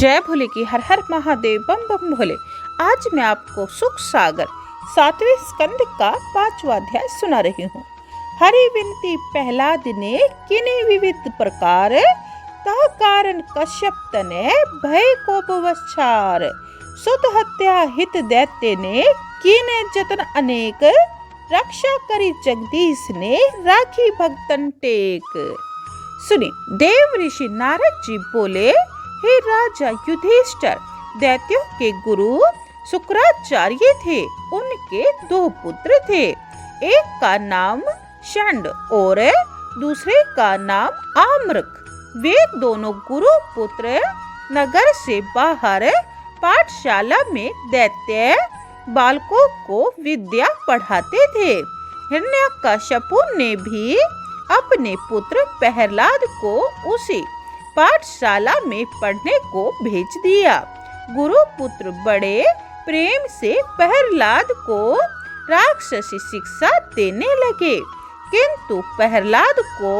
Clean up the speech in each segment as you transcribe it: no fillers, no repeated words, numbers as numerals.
जय भोले की हर हर महादेव बम बम भोले। आज मैं आपको सुख सागर 7वें स्कंद का 5वां अध्याय सुना रही हूँ। हरि विनती प्रहलाद ने किने विविध प्रकार ता कारण कश्यप तने भय कोपवश्चार सुत हत्या हित दैत्य ने किने जतन अनेक रक्षा करी जगदीश ने राखी भक्तन टेक। सुनी देव ऋषि नारद जी बोले, हे राजा युधिष्ठिर, दैत्यों के गुरु शुक्राचार्य थे। उनके 2 पुत्र थे, एक का नाम षंड और दूसरे का नाम आम्रक। वे दोनों गुरु पुत्र नगर से बाहर पाठशाला में दैत्य बालकों को विद्या पढ़ाते थे। हिरण्यकश्यपु ने भी अपने पुत्र प्रहलाद को उसी पाठशाला में पढ़ने को भेज दिया। गुरु पुत्र बड़े प्रेम से प्रहलाद को राक्षसी शिक्षा देने लगे, किंतु प्रहलाद को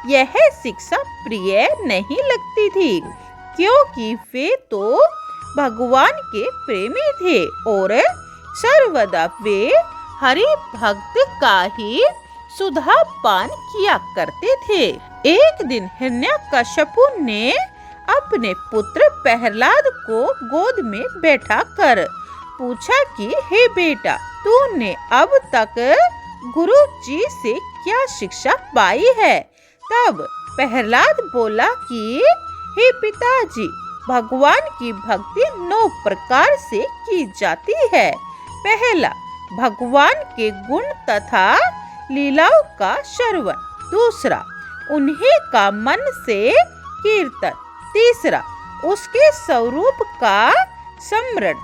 यह शिक्षा प्रिय नहीं लगती थी, क्योंकि वे तो भगवान के प्रेमी थे और सर्वदा वे हरि भक्त का ही सुधा पान किया करते थे। एक दिन हिरण्यकश्यपु ने अपने पुत्र प्रहलाद को गोद में बैठा कर पूछा कि हे बेटा, तूने अब तक गुरु जी से क्या शिक्षा पाई है? तब प्रहलाद बोला कि हे पिताजी, भगवान की भक्ति 9 प्रकार से की जाती है। पहला, भगवान के गुण तथा लीलाओं का श्रवण। दूसरा, उन्हीं का मन से कीर्तन। तीसरा, उसके स्वरूप का स्मरण।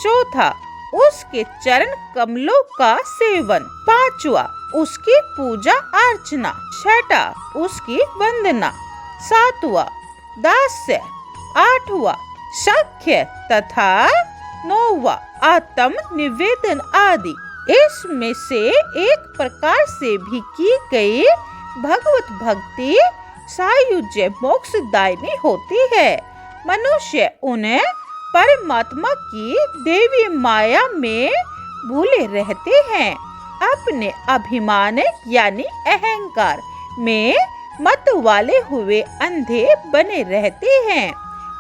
चौथा, उसके चरण कमलों का सेवन। पांचवा, उसकी पूजा अर्चना। छठा, उसकी वंदना। सातवां, दास्य। आठवां, सख्य तथा 9वां, आत्म निवेदन आदि। इसमें से एक प्रकार से भी की गई भगवत भक्ति सायुज्य मोक्षदायिनी होती है। मनुष्य उन्हें परमात्मा की देवी माया में भूले रहते हैं, अपने अभिमान यानी अहंकार में मत वाले हुए अंधे बने रहते हैं।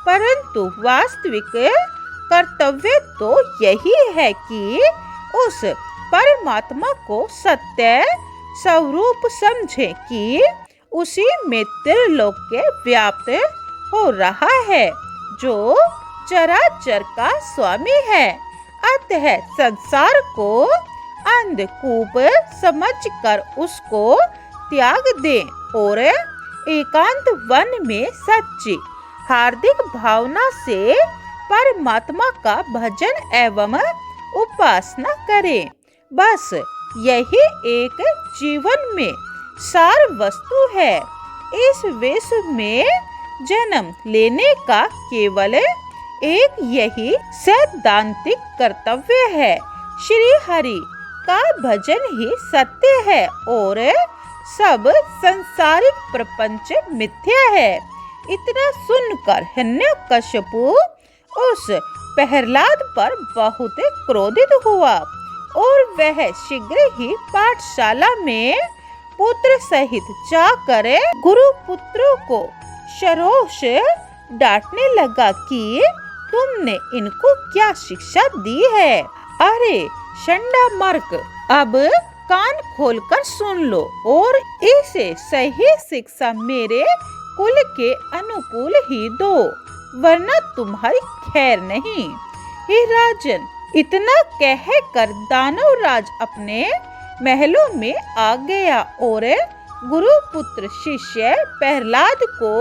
परंतु वास्तविक कर्तव्य तो यही है कि उस परमात्मा को सत्य स्वरूप समझे कि उसी में त्रिलोक्य व्याप्त हो रहा है, जो चराचर का स्वामी है। अतः संसार को अंधकूप समझकर उसको त्याग दे और एकांत वन में सच्ची हार्दिक भावना से परमात्मा का भजन एवं उपासना करें। बस यही एक जीवन में सार वस्तु है। इस विश्व में जन्म लेने का केवल एक यही सैद्धांतिक कर्तव्य है। श्री हरि का भजन ही सत्य है और सब संसारिक प्रपंच मिथ्या है। इतना सुनकर हिरण्यकश्यपु उस प्रहलाद पर बहुत क्रोधित हुआ और वह शीघ्र ही पाठशाला में पुत्र सहित जाकर गुरु पुत्रों को सरोष डांटने लगा कि तुमने इनको क्या शिक्षा दी है? अरे षंडामर्क, अब कान खोलकर सुन लो और इसे सही शिक्षा मेरे कुल के अनुकूल ही दो, वरना तुम्हारी खैर नहीं। हे राजन, इतना कहकर दानवराज अपने महलों में आ गया और गुरुपुत्र शिष्य प्रहलाद को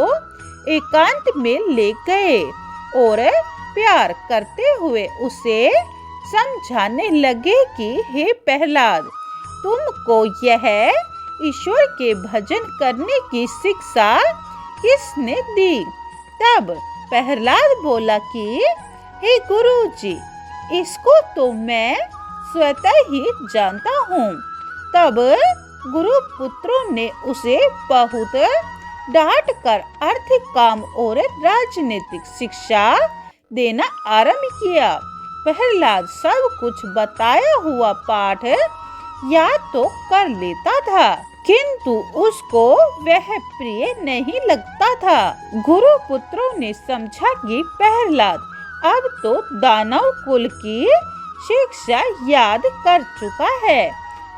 एकांत में ले गए और प्यार करते हुए उसे समझाने लगे कि हे प्रहलाद, तुमको यह ईश्वर के भजन करने की शिक्षा किसने दी? तब प्रहलाद बोला कि हे गुरुजी, इसको तो मैं स्वतः ही जानता हूँ। तब गुरु पुत्रों ने उसे बहुत डांट कर आर्थिक काम और राजनीतिक शिक्षा देना आरंभ किया। प्रहलाद सब कुछ बताया हुआ पाठ याद तो कर लेता था, किंतु उसको वह प्रिय नहीं लगता था। गुरु पुत्रों ने समझा कि प्रहलाद अब तो दानव कुल की शिक्षा याद कर चुका है,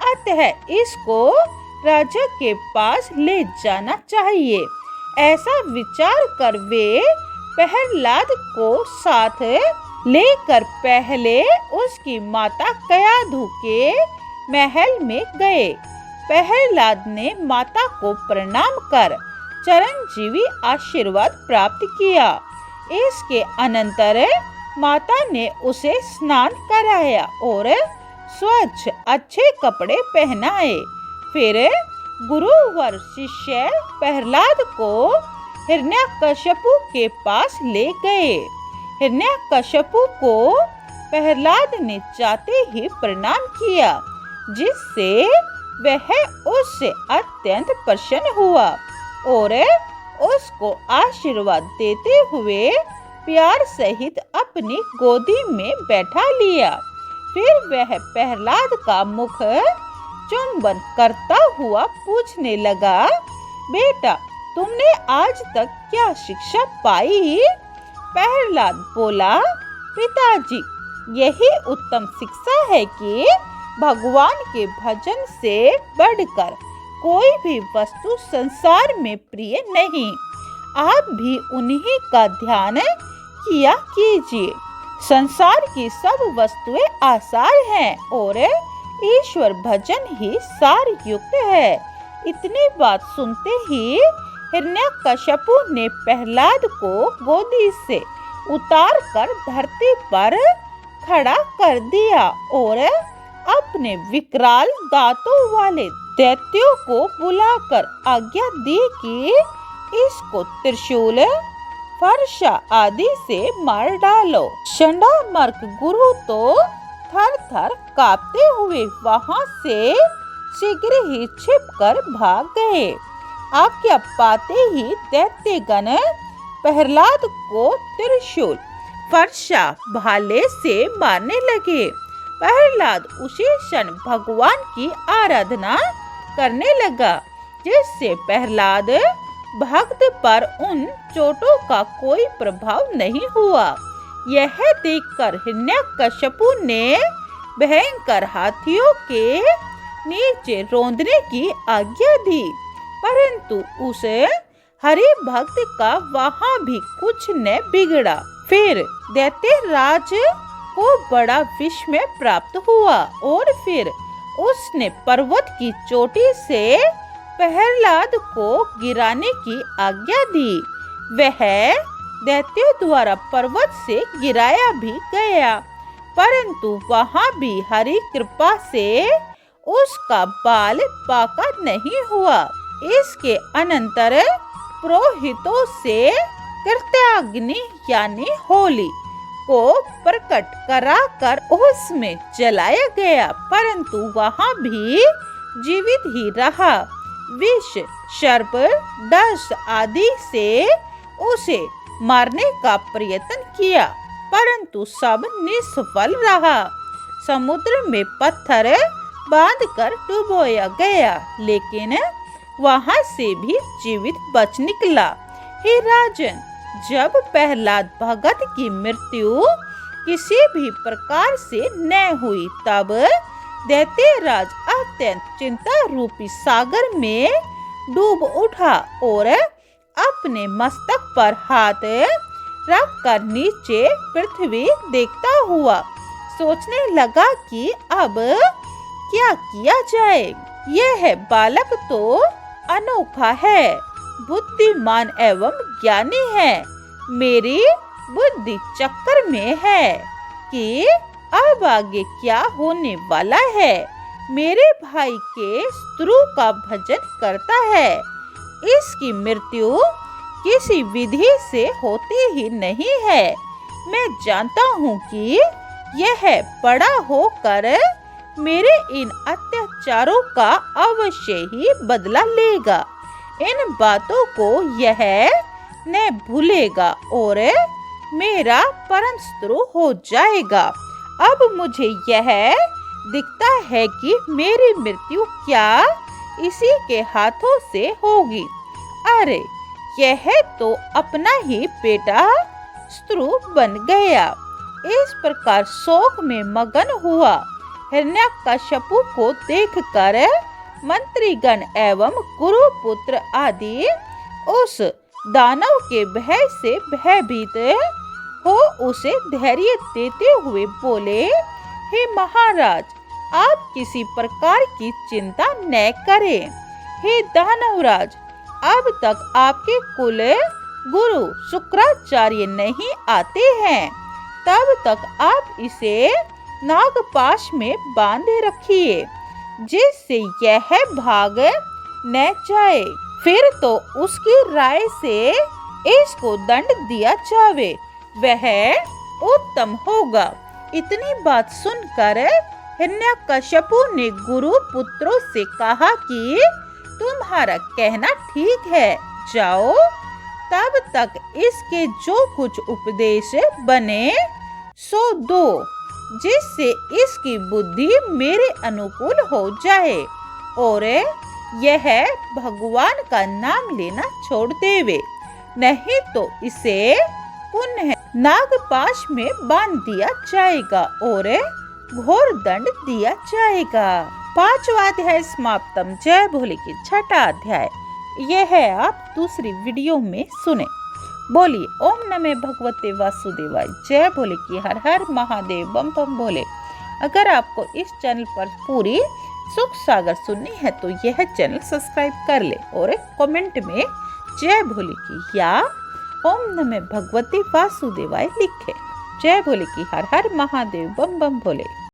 अतः इसको राजा के पास ले जाना चाहिए। ऐसा विचार कर वे प्रहलाद को साथ लेकर पहले उसकी माता कयाधु के महल में गए। प्रहलाद ने माता को प्रणाम कर चिरंजीवी आशीर्वाद प्राप्त किया। इसके अनंतर माता ने उसे स्नान कराया और स्वच्छ अच्छे कपड़े पहनाए। फिर गुरुवर शिष्य प्रहलाद को हिरण्यकश्यपु के पास ले गए। हिरण्यकश्यपु को प्रहलाद ने जाते ही प्रणाम किया, जिससे वह उससे अत्यंत प्रसन्न हुआ और उसको आशीर्वाद देते हुए प्यार सहित अपनी गोदी में बैठा लिया। फिर वह प्रहलाद का मुख चुंबन करता हुआ पूछने लगा, बेटा तुमने आज तक क्या शिक्षा पाई? प्रहलाद बोला, पिताजी यही उत्तम शिक्षा है कि भगवान के भजन से बढ़कर कोई भी वस्तु संसार में प्रिय नहीं। आप भी उन्हीं का ध्यान किया कीजिए। संसार की सब वस्तुएं आसार हैं और ईश्वर भजन ही सार युक्त है। इतनी बात सुनते ही हिरण्यकश्यपु ने प्रहलाद को गोदी से उतार कर धरती पर खड़ा कर दिया और अपने विकराल दांतों वाले दैत्यों को बुलाकर आज्ञा दी कि इसको त्रिशूल फर्शा आदि से मार डालो। चंडामर्क गुरु तो थर थर कांपते हुए वहां से शीघ्र ही छिपकर भाग गए। आज्ञा पाते ही दैत्यगण प्रहलाद को त्रिशूल फर्शा भाले से मारने लगे। प्रहलाद उसी क्षण भगवान की आराधना करने लगा, जिससे प्रहलाद भक्त पर उन चोटों का कोई प्रभाव नहीं हुआ। यह देखकर हिरण्यकश्यपु ने भयंकर हाथियों के नीचे रौंदने की आज्ञा दी, परंतु उस हरि भक्त का वहां भी कुछ न बिगड़ा। फिर दैत्यराज को बड़ा विस्मय प्राप्त हुआ और फिर उसने पर्वत की चोटी से प्रहलाद को गिराने की आज्ञा दी। वह दैत्यों द्वारा पर्वत से गिराया भी गया, परंतु वहां भी हरि कृपा से उसका बाल बांका नहीं हुआ। इसके अनंतर पुरोहितों से कृत्याग्नि यानी होली को प्रकट कराकर उसमें जलाया गया, परंतु वहां भी जीवित ही रहा। विष, सर्प, दंश आदि से उसे मारने का प्रयत्न किया, परंतु सब निष्फल रहा। समुद्र में पत्थर बांधकर डुबोया गया, लेकिन वहां से भी जीवित बच निकला। हे राजन, जब प्रहलाद भगत की मृत्यु किसी भी प्रकार से न हुई, तब दैत्यराज अत्यंत चिंता रूपी सागर में डूब उठा और अपने मस्तक पर हाथ रखकर नीचे पृथ्वी देखता हुआ सोचने लगा कि अब क्या किया जाए। यह बालक तो अनोखा है, बुद्धिमान एवं ज्ञानी है। मेरी बुद्धि चक्कर में है कि अब आगे क्या होने वाला है। मेरे भाई के शत्रु का भजन करता है, इसकी मृत्यु किसी विधि से होती ही नहीं है। मैं जानता हूँ कि यह बड़ा होकर मेरे इन अत्याचारों का अवश्य ही बदला लेगा। इन बातों को यह न भूलेगा और मेरा परम शत्रु हो जाएगा। अब मुझे यह दिखता है कि मेरी मृत्यु क्या इसी के हाथों से होगी। अरे यह तो अपना ही बेटा शत्रु बन गया। इस प्रकार शोक में मगन हुआ हिरण्यकश्यपु को देखकर मंत्रीगण एवं गुरुपुत्र आदि उस दानव के भय से भयभीत हो उसे धैर्य देते हुए बोले, हे महाराज, आप किसी प्रकार की चिंता न करें। हे दानवराज, अब तक आपके कुल गुरु शुक्राचार्य नहीं आते हैं, तब तक आप इसे नागपाश में बांधे रखिए, जिससे यह भाग न जाए। फिर तो उसकी राय से इसको दंड दिया जावे, वह उत्तम होगा। इतनी बात सुनकर हिरण्यकश्यपु ने गुरु पुत्रों से कहा कि तुम्हारा कहना ठीक है, जाओ तब तक इसके जो कुछ उपदेश बने सो दो, जिससे इसकी बुद्धि मेरे अनुकूल हो जाए और यह भगवान का नाम लेना छोड़ देवे, नहीं तो इसे पुनः नागपाश में बांध दिया जाएगा और घोर दंड दिया जाएगा। 5वां अध्याय समाप्तम। जय भोले की 6ठा अध्याय यह है आप दूसरी वीडियो में सुने। बोलिए ओम नमः भगवते वासुदेवाय। जय भोले की हर हर महादेव बम बम भोले। अगर आपको इस चैनल पर पूरी सुख सागर सुननी है तो यह चैनल सब्सक्राइब कर ले और कमेंट में जय भोले की या ओम नमः भगवते वासुदेवाय लिखे। जय भोले की हर हर महादेव बम बम भोले।